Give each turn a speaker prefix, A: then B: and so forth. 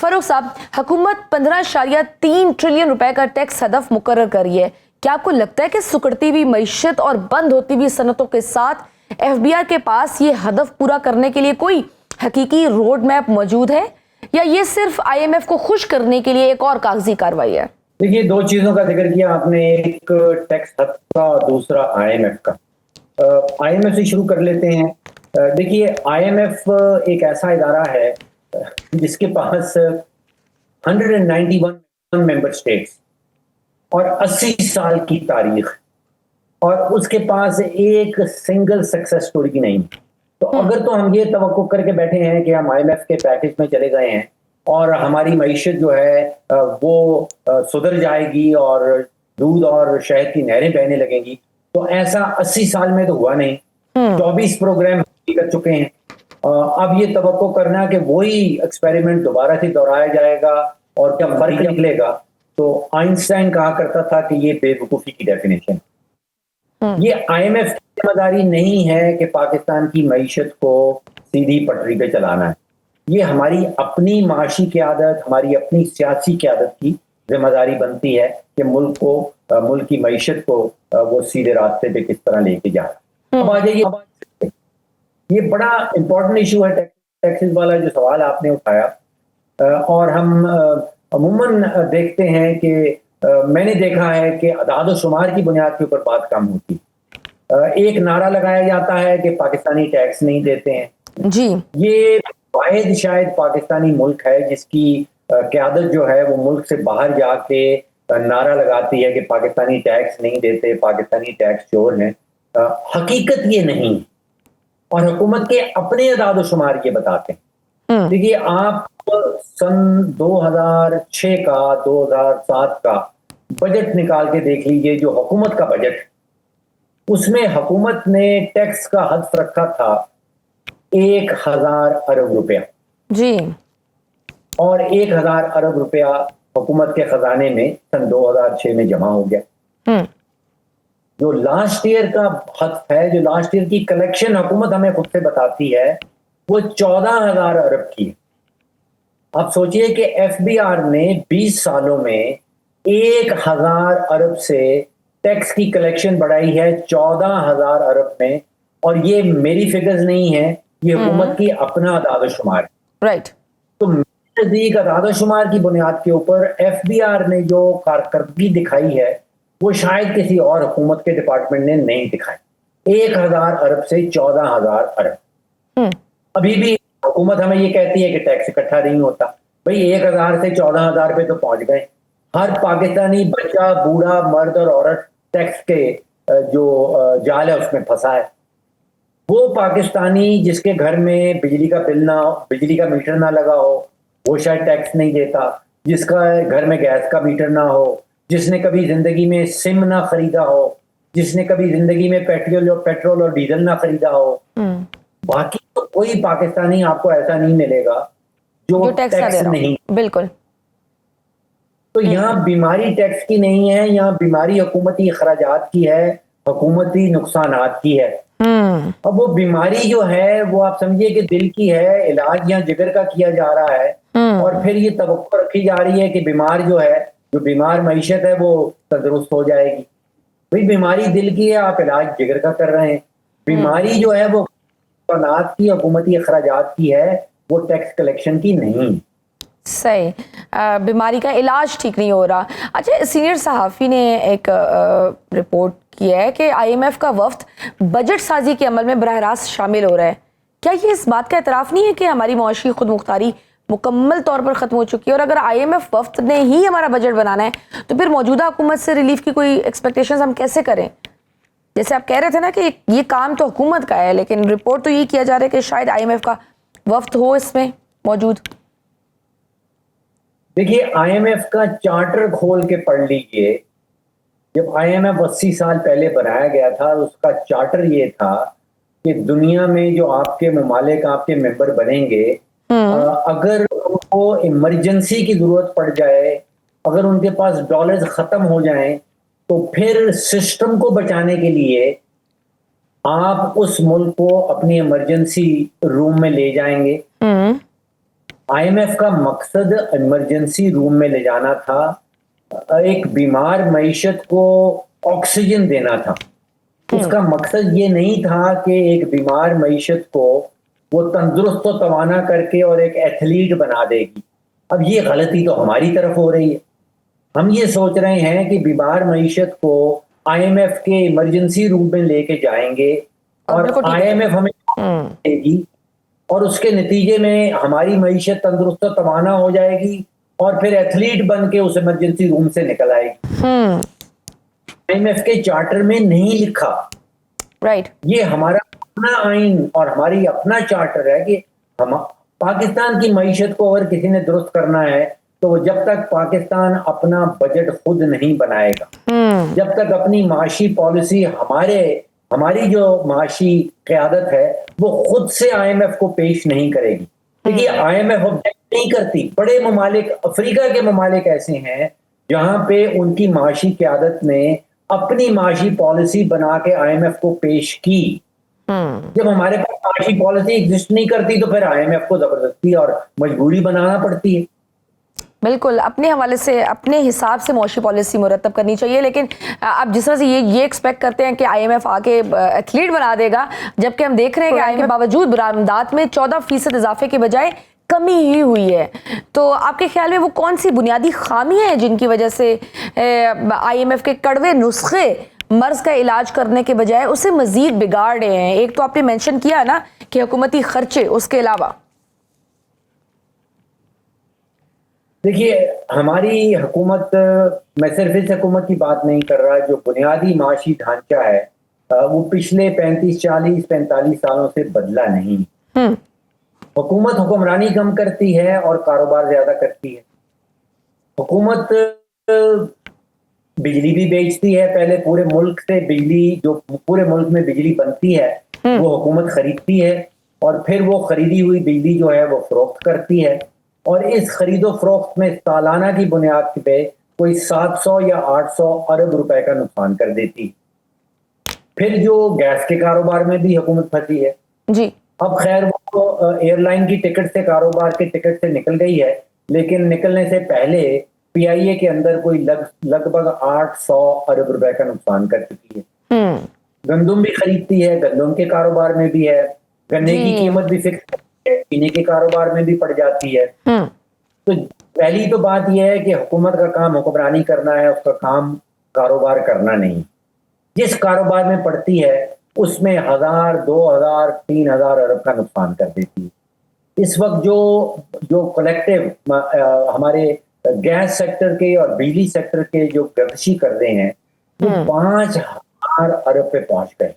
A: फरूख साहब, हुकूमत 15.3 ट्रिलियन रुपए का टैक्स हदफ मुकर्रर कर रही है। क्या आपको लगता है कि सुकड़ती हुई मईशत और बंद होती हुई सनतों के साथ एफबीआर के पास ये हदफ पूरा करने के लिए कोई हकीकी रोड मैप मौजूद है, या ये सिर्फ आईएमएफ को खुश करने के लिए एक और कागजी कार्रवाई है?
B: देखिए, दो चीजों का जिक्र किया आपने, एक टैक्स हद का और दूसरा आईएमएफ का। आईएमएफ से शुरू कर लेते हैं। देखिए, आईएमएफ एक ऐसा इदारा है जिसके पास 191 मेंबर स्टेट्स और 80 साल की तारीख, और उसके पास एक सिंगल सक्सेस स्टोरी नहीं। तो अगर तो हम ये तवक्को करके बैठे हैं कि हम आईएमएफ के पैकेज में चले गए हैं और हमारी मईशत जो है वो सुधर जाएगी और दूध और शहद की नहरें बहने लगेंगी, तो ऐसा 80 साल में तो हुआ नहीं। 24 प्रोग्राम कर चुके हैं। अब ये तवक्को करना कि वही एक्सपेरिमेंट दोबारा से दोहराया जाएगा और क्या फर्क निकलेगा, तो आइंस्टाइन कहा करता था कि ये बेवकूफी की डेफिनेशन। ये आईएमएफ की जिम्मेदारी नहीं है कि पाकिस्तान की मईशत को सीधी पटरी पे चलाना है। ये हमारी अपनी माशी क़यादत, हमारी अपनी सियासी क़यादत की जिम्मेदारी बनती है कि मुल्क की मईशत को वो सीधे रास्ते पे किस तरह लेके जाए। अब आ जाइए, ये बड़ा इंपॉर्टेंट इशू है टैक्सेस वाला जो सवाल आपने उठाया। और हम अमूमन देखते हैं कि मैंने देखा है कि अदाद शुमार की बुनियाद के ऊपर बात कम होती। एक नारा लगाया जाता है कि पाकिस्तानी टैक्स नहीं देते हैं
A: जी।
B: ये वाहिद शायद पाकिस्तानी मुल्क है जिसकी क़यादत जो है वो मुल्क से बाहर जाके नारा लगाती है कि पाकिस्तानी टैक्स नहीं देते, पाकिस्तानी टैक्स चोर हैं। हकीकत ये नहीं, और हुकूमत के अपने अदाद शुमार ये बताते हैं। देखिए, आप सन 2006 का 2007 का बजट निकाल के देख लीजिए, जो हुकूमत का बजट, उसमें हुकूमत ने टैक्स का हद रखा था 1000 अरब रुपया
A: जी, और
B: 1000 अरब रुपया हुकूमत के खजाने में सन 2006 में जमा हो गया। जो लास्ट ईयर का हद है, जो लास्ट ईयर की कलेक्शन हुकूमत हमें खुद से बताती है, वो 14,000 अरब की है। आप सोचिए कि एफबीआर ने 20 सालों में 1000 अरब से टैक्स की कलेक्शन बढ़ाई है 14,000 अरब में, और ये मेरी फिगर्स नहीं है, ये हुकूमत की अपना अदाद शुमार है।
A: राइट।
B: तो नजदीक अदाद शुमार की बुनियाद के ऊपर एफबीआर ने जो कारकर्दगी दिखाई है वो शायद किसी और हुकूमत के डिपार्टमेंट ने नहीं दिखाई। 1000 अरब से 14,000 अरब। अभी भी हुकूमत हमें ये कहती है कि टैक्स इकट्ठा नहीं होता। भाई, 1000 से 14,000 पे तो पहुंच गए। हर पाकिस्तानी बच्चा, बूढ़ा, मर्द और औरत टैक्स के जो जाल है उसमें फंसा है। वो पाकिस्तानी जिसके घर में बिजली का बिल ना हो, बिजली का मीटर ना लगा हो, वो शायद टैक्स नहीं देता। जिसका घर में गैस का मीटर ना हो, जिसने कभी जिंदगी में सिम ना खरीदा हो, जिसने कभी जिंदगी में पेट्रोल और डीजल ना खरीदा हो, बाकी तो कोई पाकिस्तानी आपको ऐसा नहीं मिलेगा जो टैक्स नहीं।
A: बिल्कुल।
B: तो यहाँ बीमारी टैक्स की नहीं है, यहाँ बीमारी हुकूमती अखराजात की है, हुकूमती नुकसानात की है। अब वो बीमारी जो है वो आप समझिए कि दिल की है, इलाज यहाँ जिगर का किया जा रहा है, और फिर ये तवक्को रखी जा रही है कि बीमार जो है, जो बीमार मईशत है वो तंदुरुस्त हो जाएगी। भाई, बीमारी दिल की है, आप इलाज जिगर का कर रहे हैं। बीमारी जो है वो नुकसानात की, हुकूमती अखराजात की है, वो टैक्स कलेक्शन की नहीं।
A: सही। बीमारी का इलाज ठीक नहीं हो रहा। अच्छा, सीनियर सहाफ़ी ने एक रिपोर्ट किया है कि आईएमएफ का वफ्द बजट साजी के अमल में बराह रास्त शामिल हो रहा है। क्या ये इस बात का एतराफ़ नहीं है कि हमारी मुआशी खुद मुख्तारी मुकम्मल तौर पर ख़त्म हो चुकी है, और अगर आईएमएफ वफ्द ने ही हमारा बजट बनाना है तो फिर मौजूदा हुकूमत से रिलीफ की कोई एक्सपेक्टेशंस हम कैसे करें? जैसे आप कह रहे थे ना कि ये काम तो हुकूमत का है, लेकिन रिपोर्ट तो ये किया जा रहा है कि शायद आईएमएफ का वफ्द हो इसमें मौजूद।
B: देखिए, आईएमएफ का चार्टर खोल के पढ़ लीजिए। जब आईएमएफ 80 साल पहले बनाया गया था, उसका चार्टर ये था कि दुनिया में जो आपके ममालिक, आपके मेंबर बनेंगे, अगर उनको इमरजेंसी की जरूरत पड़ जाए, अगर उनके पास डॉलर्स खत्म हो जाएं, तो फिर सिस्टम को बचाने के लिए आप उस मुल्क को अपनी इमरजेंसी रूम में ले जाएंगे आईएमएफ का मकसद इमरजेंसी रूम में ले जाना था, एक बीमार मईशत को ऑक्सीजन देना था। उसका मकसद ये नहीं था कि एक बीमार मईशत को वो तंदुरुस्त और तवाना करके और एक एथलीट बना देगी। अब ये गलती तो हमारी तरफ हो रही है। हम ये सोच रहे हैं कि बीमार मईशत को आईएमएफ के इमरजेंसी रूम में लेके जाएंगे और
A: बिल्कुल ठीक है।
B: आईएमएफ हमें देगी और उसके नतीजे में हमारी मईशत तंदुरुस्त और तवाना हो जाएगी और फिर एथलीट बन के उस इमरजेंसी रूम से निकल आएगी। आईएमएफ के चार्टर में नहीं लिखा,
A: राइट।
B: ये हमारा अपना आइन और हमारी अपना चार्टर है कि हम पाकिस्तान की मईशत को अगर किसी ने दुरुस्त करना है तो वो जब तक पाकिस्तान अपना बजट खुद नहीं बनाएगा, जब तक अपनी माशी पॉलिसी हमारी जो माशी क़यादत है वो खुद से आईएमएफ को पेश नहीं करेगी। देखिए आईएमएफ ऑब्जेक्ट नहीं करती। बड़े ममालिक, अफ्रीका के ममालिक ऐसे हैं जहां पे उनकी माशी क़यादत ने अपनी माशी पॉलिसी बना के आईएमएफ को पेश की। जब हमारे पास माशी पॉलिसी एग्जिस्ट नहीं करती तो फिर आईएमएफ को जबरदस्ती और मजबूरी बनाना पड़ती है।
A: बिल्कुल, अपने हवाले से अपने हिसाब से मौशी पॉलिसी मुरतब करनी चाहिए, लेकिन आप जिस तरह से ये एक्सपेक्ट करते हैं कि आईएमएफ आके एथलीट बना देगा, जबकि हम देख रहे हैं कि आईएमएफ के बावजूद बरामदात में 14% इजाफे के बजाय कमी ही हुई है। तो आपके ख्याल में वो कौन सी बुनियादी खामियां हैं जिनकी वजह से आईएमएफ के कड़वे नुस्खे मर्ज का इलाज करने के बजाय उसे मजीद बिगाड़ रहे हैं? एक तो आपने मेंशन किया ना कि हुकूमती खर्चे, उसके अलावा
B: देखिए हमारी हुकूमत, मैं सिर्फ इस हुकूमत की बात नहीं कर रहा, जो बुनियादी माशी ढांचा है वो पिछले 35, 40, 45 सालों से बदला नहीं। हुकूमत हुक्मरानी कम करती है और कारोबार ज्यादा करती है। हुकूमत बिजली भी बेचती है। पहले पूरे मुल्क से बिजली, जो पूरे मुल्क में बिजली बनती है वो हुकूमत खरीदती है और फिर वो खरीदी हुई बिजली जो है वो फरोख्त करती है और इस खरीदो फरोख्त में सालाना की बुनियाद पे कोई 700 या 800 अरब रुपए का नुकसान कर देती। फिर जो गैस के कारोबार में भी हुकूमत फंसी है
A: जी। अब
B: खैर वो एयरलाइन की टिकट से, कारोबार के टिकट से निकल गई है, लेकिन निकलने से पहले पीआईए के अंदर कोई लगभग 800 अरब रुपए का नुकसान कर चुकी है। गंदम भी खरीदती है, गंदम के कारोबार में भी है, गन्ने की कीमत भी फिक्स है, पीने के कारोबार में भी पड़ जाती है। तो पहली तो बात यह है कि हुकूमत का काम हुक्मरानी करना है, उसका काम कारोबार करना नहीं। जिस कारोबार में पड़ती है उसमें 1000, 2000, 3000 अरब का नुकसान कर देती है। इस वक्त जो कलेक्टिव हमारे गैस सेक्टर के और बिजली सेक्टर के जो गर्दिशी कर रहे हैं वो 5000 अरब पे पहुंच गए।